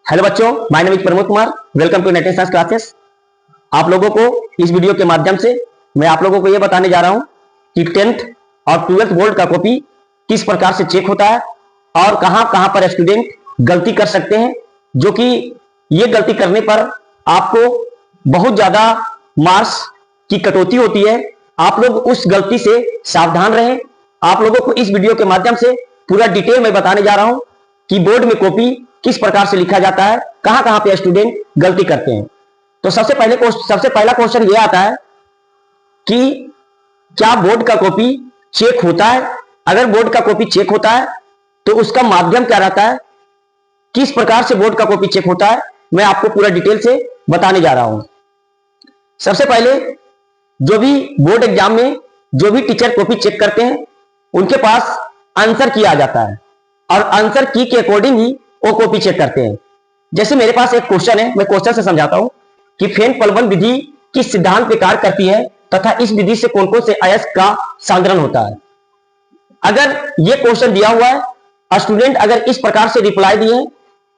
Hello बच्चों, my name is Pramod Kumar. Welcome to net science classes. आप लोगों को इस वीडियो के माध्यम से मैं आप लोगों को यह बताने जा रहा हूं कि 10th और 12th बोर्ड का कॉपी किस प्रकार से चेक होता है और कहां कहां पर स्टूडेंट गलती कर सकते हैं, जो कि ये गलती करने पर आपको बहुत ज्यादा मार्क्स की कटौती होती है। आप लोग उस गलती से सावधान रहें। आप लोगों को इस वीडियो के माध्यम से पूरा डिटेल में बताने जा रहा हूं कि बोर्ड में कॉपी किस प्रकार से लिखा जाता है, कहां कहां पे स्टूडेंट गलती करते हैं। तो सबसे पहला क्वेश्चन ये आता है कि क्या बोर्ड का कॉपी चेक होता है। अगर बोर्ड का कॉपी चेक होता है तो उसका माध्यम क्या रहता है, किस प्रकार से बोर्ड का कॉपी चेक होता है, मैं आपको पूरा डिटेल से बताने जा रहा हूं। सबसे पहले जो भी बोर्ड एग्जाम में जो भी टीचर कॉपी चेक करते हैं उनके पास आंसर की आ जाता है और आंसर की के अकॉर्डिंग ही वो कॉपी चेक करते हैं। जैसे मेरे पास एक क्वेश्चन है, मैं क्वेश्चन से समझाता हूं कि फेन पलवन विधि किस सिद्धांत पे कार्य करती है तथा इस विधि से कौन कौन से अयस्क का सांद्रण होता है। अगर ये क्वेश्चन दिया हुआ है, स्टूडेंट अगर इस प्रकार से रिप्लाई दिए,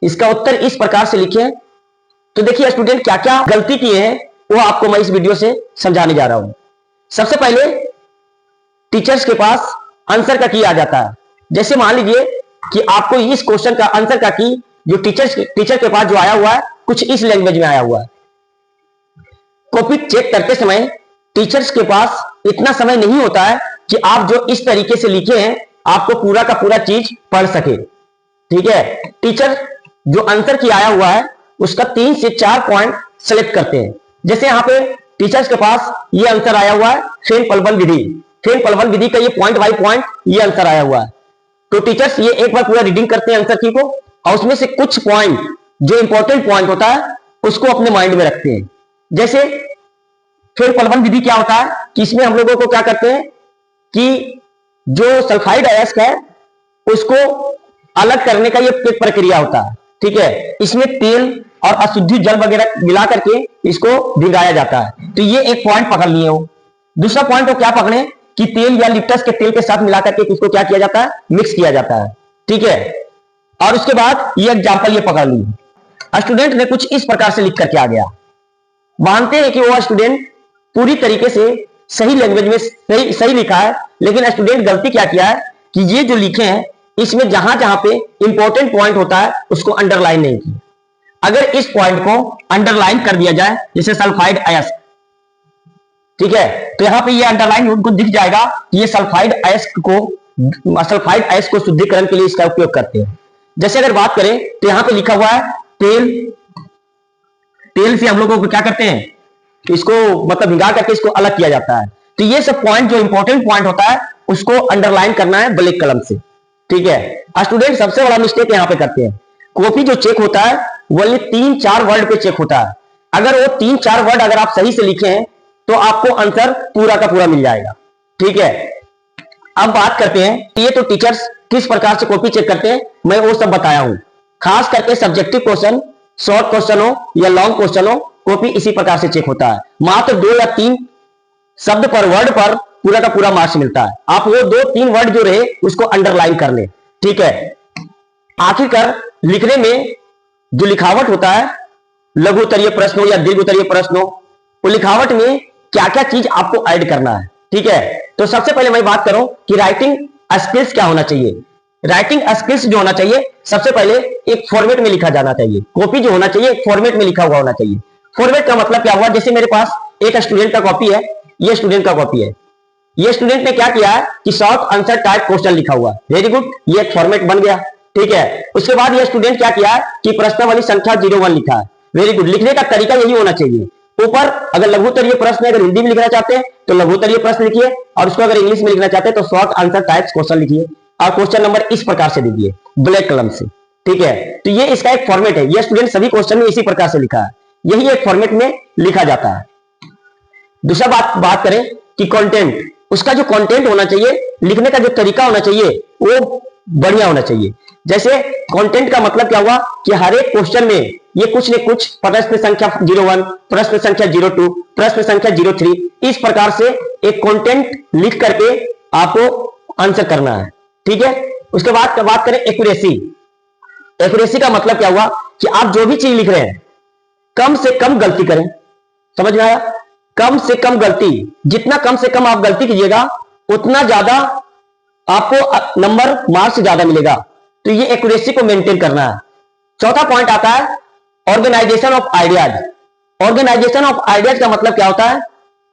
इसका उत्तर इस प्रकार से लिखे, तो देखिए स्टूडेंट क्या क्या गलती किए हैं वो आपको मैं इस वीडियो से समझाने जा रहा हूं। सबसे पहले टीचर्स के पास आंसर का की आ जाता है। जैसे मान लीजिए कि आपको इस क्वेश्चन का आंसर का की जो टीचर के पास जो आया हुआ है कुछ इस लैंग्वेज में आया हुआ है। कॉपी चेक करते समय टीचर्स के पास इतना समय नहीं होता है कि आप जो इस तरीके से लिखे हैं आपको पूरा का पूरा चीज पढ़ सके। ठीक है, टीचर जो आंसर की आया हुआ है उसका 3 से 4 पॉइंट सेलेक्ट करते हैं। जैसे यहां पे टीचर्स के पास ये आंसर आया हुआ है फेन पलवन विधि, फेन पलवन विधि का ये पॉइंट बाई पॉइंट ये आंसर आया हुआ है। तो टीचर्स ये एक बार पूरा रीडिंग करते हैं आंसर की को और उसमें से कुछ पॉइंट जो इंपॉर्टेंट पॉइंट होता है उसको अपने माइंड में रखते हैं। जैसे फेन पलवन विधि क्या होता है कि इसमें हम लोगों को क्या करते हैं कि जो सल्फाइड अयस्क है उसको अलग करने का ये एक प्रक्रिया होता है। ठीक है, इसमें तेल और अशुद्धि जल वगैरह मिला करके इसको भिगाया जाता है। तो ये एक पॉइंट पकड़ लिए हो। दूसरा पॉइंट वो क्या पकड़े कि तेल या लिप्टस के तेल के साथ मिलाकर के इसको क्या किया जाता है, मिक्स किया जाता है। ठीक है, और उसके बाद ये एग्जांपल ये पकड़ ली, स्टूडेंट ने कुछ इस प्रकार से लिख करके आ गया। मानते हैं कि वो स्टूडेंट पूरी तरीके से सही लैंग्वेज में सही लिखा है, लेकिन स्टूडेंट गलती क्या किया है कि ये जो लिखे हैं इसमें जहां जहां पे इंपॉर्टेंट पॉइंट होता है उसको अंडरलाइन नहीं किया। अगर इस पॉइंट को अंडरलाइन कर दिया जाए जैसे सल्फाइड अयस्क, ठीक है, तो यहां पे ये अंडरलाइन उनको दिख जाएगा कि ये सल्फाइड अयस्क को शुद्धिकरण के लिए इसका उपयोग करते हैं। जैसे अगर बात करें तो यहां पे लिखा हुआ है तेल, तेल से हम लोगों को क्या करते हैं, इसको मतलब भिगा करके इसको अलग किया जाता है। तो ये सब पॉइंट जो इंपॉर्टेंट पॉइंट होता है उसको अंडरलाइन करना है ब्लैक कलम से। ठीक है, स्टूडेंट सबसे बड़ा मिस्टेक यहां पे करते हैं, कॉपी जो चेक होता है वो 3-4 वर्ड पे चेक होता है। अगर वो 3-4 वर्ड अगर आप सही से लिखे हैं तो आपको आंसर पूरा का पूरा मिल जाएगा। ठीक है, अब बात करते हैं ये तो टीचर्स किस प्रकार से कॉपी चेक करते हैं मैं वो सब बताया हूं। खास करके सब्जेक्टिव क्वेश्चन, शॉर्ट क्वेश्चन हो या लॉन्ग क्वेश्चन हो, कॉपी इसी प्रकार से चेक होता है। मात्र 2 या 3 शब्द पर वर्ड पर पूरा का पूरा मार्क्स मिलता है। आप वो 2-3 वर्ड जो रहे उसको अंडरलाइन कर ले। ठीक है, आखिरकार लिखने में जो लिखावट होता है, लघु उत्तरीय प्रश्न हो या दीर्घ उत्तरीय प्रश्न हो, वो लिखावट में क्या क्या चीज आपको ऐड करना है। ठीक है, तो सबसे पहले मैं बात करूं कि राइटिंग स्किल्स क्या होना चाहिए। राइटिंग स्किल्स जो होना चाहिए सबसे पहले एक फॉर्मेट में लिखा जाना चाहिए। कॉपी जो होना चाहिए एक फॉर्मेट में लिखा हुआ होना चाहिए। फॉर्मेट का मतलब क्या हुआ, जैसे मेरे पास एक स्टूडेंट का कॉपी है, ये स्टूडेंट का कॉपी है, ये स्टूडेंट ने क्या किया है कि शॉर्ट आंसर टाइप क्वेश्चन लिखा हुआ, वेरी गुड, ये एक फॉर्मेट बन गया। ठीक है, उसके बाद ये स्टूडेंट क्या किया है कि प्रश्नावली संख्या 01 लिखा है, वेरी गुड। लिखने का तरीका यही होना चाहिए। ऊपर अगर लघुत्तरीय प्रश्न अगर हिंदी में लिखना चाहते हैं तो लघुत्तरीय प्रश्न लिखिए, और उसको अगर इंग्लिश में लिखना चाहते हैं तो शॉर्ट आंसर टाइप्स क्वेश्चन लिखिए और क्वेश्चन नंबर इस प्रकार से दीजिए ब्लैक कलम से। ठीक है, तो ये इसका एक फॉर्मेट है। ये स्टूडेंट सभी क्वेश्चन में इसी प्रकार से लिखा है, यही एक फॉर्मेट में लिखा जाता है। दूसरा बात करें कि कंटेंट, उसका जो कंटेंट होना चाहिए, लिखने का जो तरीका होना चाहिए वो बढ़िया होना चाहिए। जैसे कंटेंट का मतलब क्या हुआ कि हर एक क्वेश्चन में ये कुछ न कुछ प्रश्न संख्या 01, प्रश्न संख्या 02, प्रश्न संख्या 03, इस प्रकार से एक कंटेंट लिख करके आपको आंसर करना है। ठीक है, उसके बाद बात करें एक्यूरेसी। एक्यूरेसी का मतलब क्या हुआ कि आप जो भी चीज लिख रहे हैं कम से कम गलती करें। समझ में आया? कम से कम गलती, जितना कम से कम आप गलती कीजिएगा उतना ज्यादा आपको नंबर मार्क्स ज्यादा मिलेगा। तो ये एक्यूरेसी को मेंटेन करना है। चौथा पॉइंट आता है organisation of ideas. Organisation of ideas का मतलब क्या होता है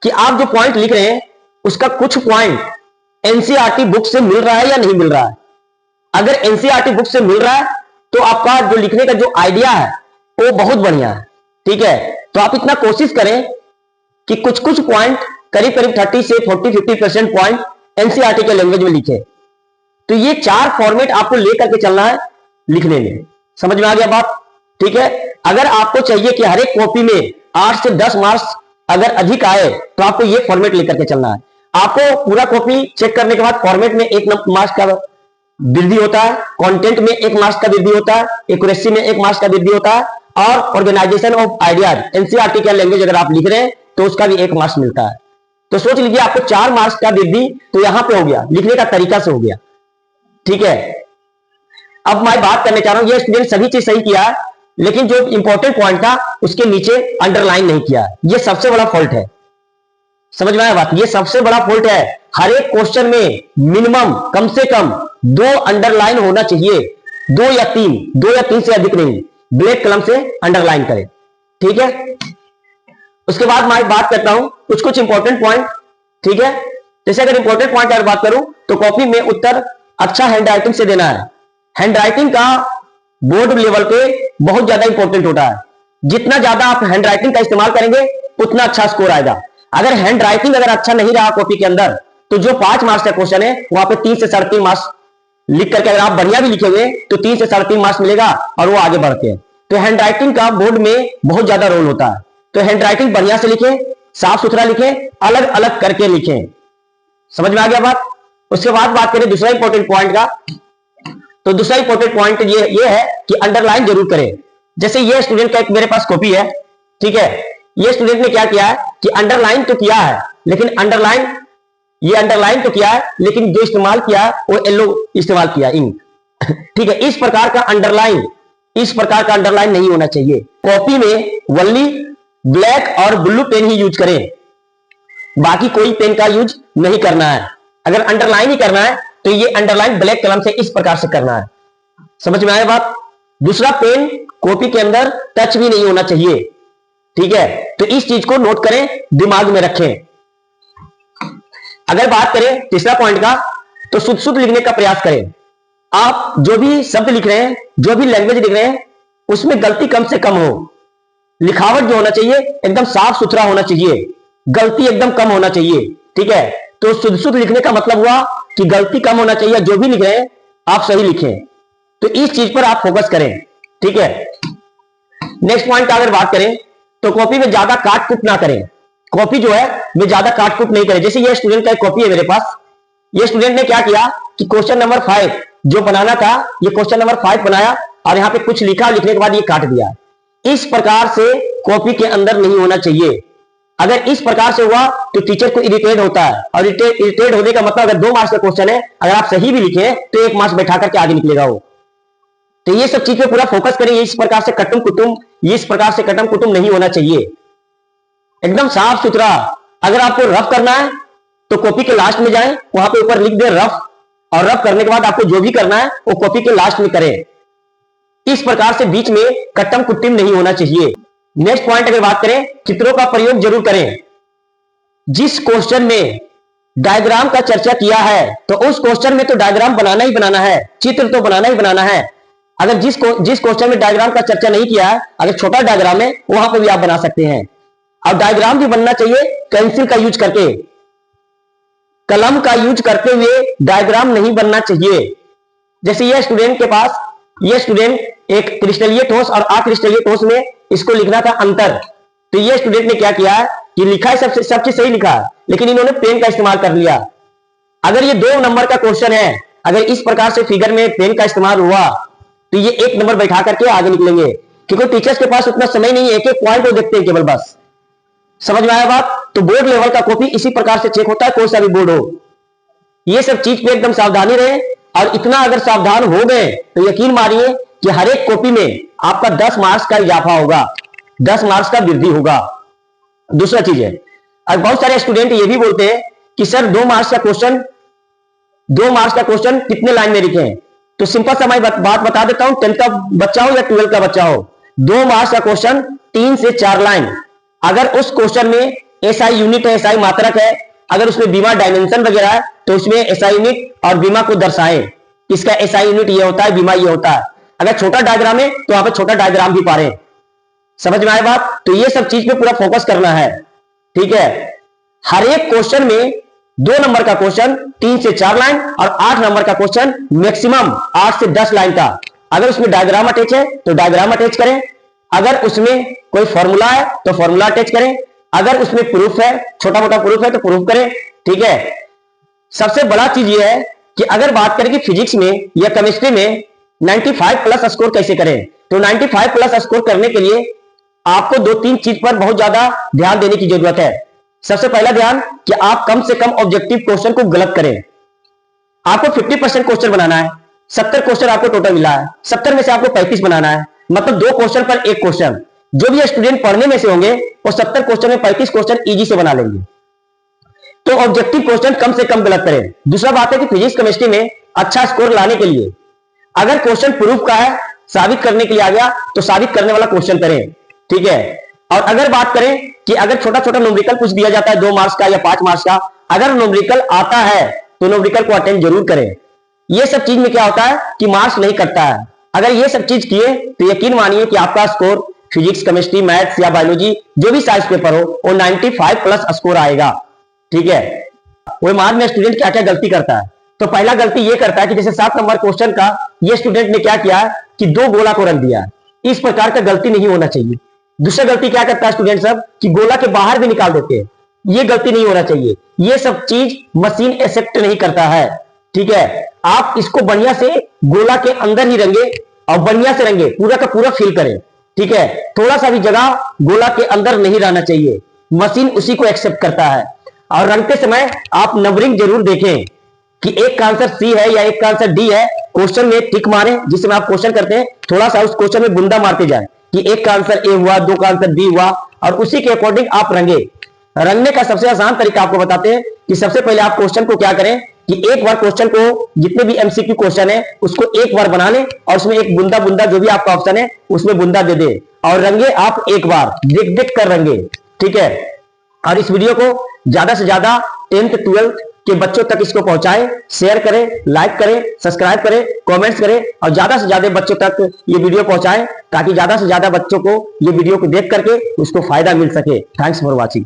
कि आप जो पॉइंट लिख रहे हैं उसका कुछ पॉइंट एनसीईआरटी बुक से मिल रहा है या नहीं मिल रहा है। अगर एनसीईआरटी बुक से मिल रहा है तो आपका जो लिखने का जो आइडिया है वो बहुत बढ़िया है। ठीक है, तो आप इतना कोशिश करें कि कुछ कुछ पॉइंट करीब करीब 30 से 40-50% पॉइंट एनसीईआरटी के लैंग्वेज में लिखे। तो ये 4 फॉर्मेट आपको लेकर के चलना है लिखने में। समझ में आ गया बात? ठीक है, अगर आपको चाहिए कि हर एक कॉपी में 8 से 10 मार्क्स अगर अधिक आए तो आपको ये फॉर्मेट लेकर के चलना है। आपको पूरा कॉपी चेक करने के बाद फॉर्मेट में 1 मार्क्स का वृद्धि होता है, कंटेंट में 1 मार्क्स का वृद्धि होता है, एक्यूरेसी में 1 मार्क्स का वृद्धि होता है, और ऑर्गेनाइजेशन ऑफ आइडियाज एनसीईआरटी का लैंग्वेज अगर आप लिख रहे हैं तो उसका भी 1 मार्क्स मिलता है। तो सोच लीजिए आपको 4 मार्क्स का वृद्धि तो यहां पे हो गया, लिखने का तरीका से हो गया। ठीक है, अब मैं बात करने चाह रहा हूं, ये स्टूडेंट सभी चीज सही किया है लेकिन जो इंपॉर्टेंट पॉइंट था उसके नीचे अंडरलाइन नहीं किया। ये सबसे बड़ा फॉल्ट है। समझ में आया बात? ये सबसे बड़ा फॉल्ट है। हर एक क्वेश्चन में मिनिमम कम से कम 2 अंडरलाइन होना चाहिए, 2 या 3 से अधिक नहीं। ब्लैक कलम से अंडरलाइन करें। ठीक है, उसके बाद मैं बात करता हूं कुछ कुछ इंपॉर्टेंट पॉइंट। ठीक है, जैसे अगर इंपॉर्टेंट पॉइंट अगर बात करूं तो कॉपी में उत्तर अच्छा हैंड राइटिंग से देना है। हैंड राइटिंग का बोर्ड लेवल पे बहुत ज्यादा इंपॉर्टेंट होता है। जितना ज्यादा आप हैंड राइटिंग का इस्तेमाल करेंगे उतना अच्छा स्कोर आएगा। अगर हैंड राइटिंग अगर अच्छा नहीं रहा कॉपी के अंदर तो जो 5 मार्क्स का क्वेश्चन है वहां पे 3 से 3.5 मार्क्स लिख करके अगर आप बढ़िया भी लिखे हुए तो 3 से 3.5 मार्क्स मिलेगा और वो आगे बढ़ते हैं। तो हैंड राइटिंग का बोर्ड में बहुत ज्यादा रोल होता है। तो हैंड राइटिंग बढ़िया से लिखें, साफ सुथरा लिखें, अलग अलग करके लिखें। समझ में आ गया बात? उसके बाद बात करें दूसरा इंपॉर्टेंट पॉइंट का, तो दूसरा इंपॉर्टेंट पॉइंट ये है कि अंडरलाइन जरूर करें। जैसे ये स्टूडेंट का एक मेरे पास कॉपी है। ठीक है, ये स्टूडेंट ने क्या किया है कि अंडरलाइन तो किया है लेकिन अंडरलाइन तो किया है लेकिन जो इस्तेमाल किया है वो येलो इस्तेमाल किया, इंक। ठीक है, इस प्रकार का अंडरलाइन नहीं होना चाहिए। कॉपी में वनली ब्लैक और ब्लू पेन ही यूज करें, बाकी कोई पेन का यूज नहीं करना है। अगर अंडरलाइन ही करना है तो ये अंडरलाइन ब्लैक कलम से इस प्रकार से करना है। समझ में आया बात? दूसरा, पेन कॉपी के अंदर टच भी नहीं होना चाहिए। ठीक है, तो इस चीज को नोट करें, दिमाग में रखें। अगर बात करें तीसरा पॉइंट का तो शुद्ध शुद्ध लिखने का प्रयास करें। आप जो भी शब्द लिख रहे हैं, जो भी लैंग्वेज लिख रहे हैं उसमें गलती कम से कम हो। लिखावट जो होना चाहिए एकदम साफ सुथरा होना चाहिए, गलती एकदम कम होना चाहिए। ठीक है, तो शुद्ध शुद्ध लिखने का मतलब हुआ कि गलती कम होना चाहिए, जो भी लिख रहे हैं आप सही लिखें। तो इस चीज पर आप फोकस करें। ठीक है, नेक्स्ट पॉइंट का अगर बात करें तो कॉपी में ज्यादा काट कुट ना करें। कॉपी जो है वे ज्यादा काट कुट नहीं करें। जैसे ये स्टूडेंट का एक कॉपी है मेरे पास, ये स्टूडेंट ने क्या किया कि क्वेश्चन नंबर 5 जो बनाना था, ये क्वेश्चन नंबर 5 बनाया और यहाँ पे कुछ लिखा, लिखने के बाद ये काट दिया। इस प्रकार से कॉपी के अंदर नहीं होना चाहिए। अगर इस प्रकार से हुआ तो टीचर को इरिटेट होता है, और इरिटेट होने का मतलब अगर 2 मार्क्स का क्वेश्चन है, अगर आप सही भी लिखे तो 1 मार्क्स बैठा करके आगे निकलेगा वो। तो ये सब चीज पे पूरा फोकस करें। इस प्रकार से कटम कुटुम नहीं होना चाहिए, एकदम साफ सुथरा। अगर आपको रफ करना है तो कॉपी के लास्ट में जाएं, वहां पे ऊपर लिख दे रफ, और रफ करने के बाद आपको जो भी करना है वो कॉपी के लास्ट में करें। इस प्रकार से बीच में कट्टम कुट्टिम नहीं होना चाहिए। नेक्स्ट पॉइंट अगर बात करें, चित्रों का प्रयोग जरूर करें। जिस क्वेश्चन में डायग्राम का चर्चा किया है तो उस क्वेश्चन में तो डायग्राम बनाना ही बनाना है, चित्र तो बनाना ही बनाना है। अगर जिस क्वेश्चन में डायग्राम का चर्चा नहीं किया है, अगर छोटा डायग्राम है वहां पर भी आप बना सकते हैं। और डायग्राम भी बनना चाहिए पेंसिल का यूज करके, कलम का यूज करते हुए डायग्राम नहीं बनना चाहिए। जैसे ये स्टूडेंट के पास, ये स्टूडेंट एक क्रिस्टलीय ठोस और अक्रिस्टलीय ठोस में इसको लिखना था अंतर। तो ये स्टूडेंट ने क्या किया है कि लिखा है, सब चीज सही लिखा है, लेकिन इन्होंने पेन का इस्तेमाल कर लिया। अगर ये 2 नंबर का क्वेश्चन है, अगर इस प्रकार से फिगर में पेन का इस्तेमाल हुआ तो ये 1 नंबर बैठा करके आगे निकलेंगे, क्योंकि टीचर्स के पास उतना समय नहीं है, एक एक पॉइंट को देखते हैं केवल बस। समझ में आया बात? तो बोर्ड लेवल का कॉपी इसी प्रकार से चेक होता है, कोई सा भी बोर्ड हो। ये सब चीज पे एकदम सावधानी रहे, और इतना अगर सावधान हो गए तो यकीन मानिए कि हर एक कॉपी में आपका 10 मार्क्स का इजाफा होगा, 10 मार्क्स का वृद्धि होगा। दूसरा चीज है, अब बहुत सारे स्टूडेंट ये भी बोलते हैं कि सर 2 मार्क्स का क्वेश्चन कितने लाइन में लिखे हैं? तो सिंपल सा मैं बात बता देता हूं, 10th का बच्चा हो या 12th का बच्चा हो, 2 मार्क्स का क्वेश्चन 3 से 4 लाइन। अगर उस क्वेश्चन में एसआई यूनिट है, एसआई मात्रक है, अगर उसमें बीमा डायमेंशन वगैरह है तो उसमें एसआई यूनिट और बीमा को दर्शाए, इसका एसआई यूनिट ये होता है, बीमा ये होता है। अगर छोटा डायग्राम है तो वहां पे छोटा डायग्राम भी पा रहे हैं। समझ में आए बात? तो ये सब चीज पे पूरा फोकस करना है, ठीक है। हर एक क्वेश्चन में 2 नंबर का क्वेश्चन 3 से 4 लाइन और 8 नंबर का क्वेश्चन मैक्सिमम 8 से 10 लाइन का। अगर उसमें डायग्राम अटैच है तो डायग्राम अटैच करें, अगर उसमें कोई फॉर्मूला है तो फॉर्मूला अटैच करें, अगर उसमें प्रूफ है, छोटा मोटा प्रूफ है तो प्रूफ करें, ठीक है। सबसे बड़ा चीज यह है कि अगर बात करें कि फिजिक्स में या केमिस्ट्री में 95 प्लस स्कोर कैसे करें, तो 95 प्लस स्कोर करने के लिए आपको 2-3 चीज पर बहुत ज्यादा ध्यान देने की जरूरत है। सबसे पहला ध्यान कि आप कम से कम ऑब्जेक्टिव क्वेश्चन को गलत करें। आपको 50% क्वेश्चन बनाना है, 70 क्वेश्चन आपको टोटल मिला है, 70 में से आपको 35 बनाना है, मतलब 2 क्वेश्चन पर 1 क्वेश्चन। जो भी स्टूडेंट पढ़ने में से होंगे वो 70 क्वेश्चन में 35 क्वेश्चन इजी से बना लेंगे। तो ऑब्जेक्टिव क्वेश्चन कम से कम गलत करें। दूसरा बात है कि फिजिक्स केमिस्ट्री में अच्छा स्कोर लाने के लिए अगर क्वेश्चन प्रूफ का है, साबित करने के लिए आ गया तो साबित करने वाला क्वेश्चन करें, ठीक है। और अगर बात करें कि अगर छोटा छोटा न्यूमेरिकल कुछ दिया जाता है 2 मार्क्स का या 5 मार्क्स का, अगर न्यूमेरिकल आता है तो न्यूमेरिकल को अटेंड जरूर करें। ये सब चीज में क्या होता है कि मार्क्स नहीं कटता है। अगर ये सब चीज किए तो यकीन मानिए कि आपका स्कोर फिजिक्स केमिस्ट्री मैथ्स या बायोलॉजी जो भी साइंस पेपर हो वो 95 प्लस स्कोर आएगा, ठीक है। वो मार्क्स में स्टूडेंट क्या क्या गलती करता है, तो पहला गलती ये करता है कि जैसे 7 नंबर क्वेश्चन का ये स्टूडेंट ने क्या किया कि 2 गोला को रख दिया। इस प्रकार का गलती नहीं होना चाहिए। दूसरा गलती क्या करता है स्टूडेंट सब कि गोला के बाहर भी निकाल देते हैं, ये गलती नहीं होना चाहिए। ये सब चीज मशीन एक्सेप्ट नहीं करता है, ठीक है। आप इसको बढ़िया से गोला के अंदर ही रंगे और बढ़िया से रंगे, पूरा का पूरा फिल करें, ठीक है। थोड़ा सा भी जगह गोला के अंदर नहीं रहना चाहिए, मशीन उसी को एक्सेप्ट करता है। और रंगते समय आप नंबरिंग जरूर देखें कि एक का आंसर सी है या एक का आंसर डी है। क्वेश्चन में टिक मारें, जिस समय आप क्वेश्चन करते हैं थोड़ा सा उस क्वेश्चन में बुंदा मारते जाए कि एक का आंसर ए हुआ, 2 का आंसर बी हुआ, और उसी के अकॉर्डिंग आप रंगे। रंगने का सबसे आसान तरीका आपको बताते हैं कि सबसे पहले आप क्वेश्चन को क्या करें कि एक बार क्वेश्चन को, जितने भी एमसीक्यू क्वेश्चन है उसको एक बार बना लें और उसमें एक बुंदा बुंदा जो भी आपका ऑप्शन है उसमें बुंदा दे दे और रंगे आप एक बार, देख देख कर रंगे, ठीक है। और इस वीडियो को ज्यादा से ज्यादा 10th 12th के बच्चों तक इसको पहुंचाएं, शेयर करें, लाइक करें, सब्सक्राइब करें, कमेंट्स करें और ज्यादा से ज्यादा बच्चों तक ये वीडियो पहुंचाएं ताकि ज्यादा से ज्यादा बच्चों को ये वीडियो को देख करके उसको फायदा मिल सके। Thanks for watching.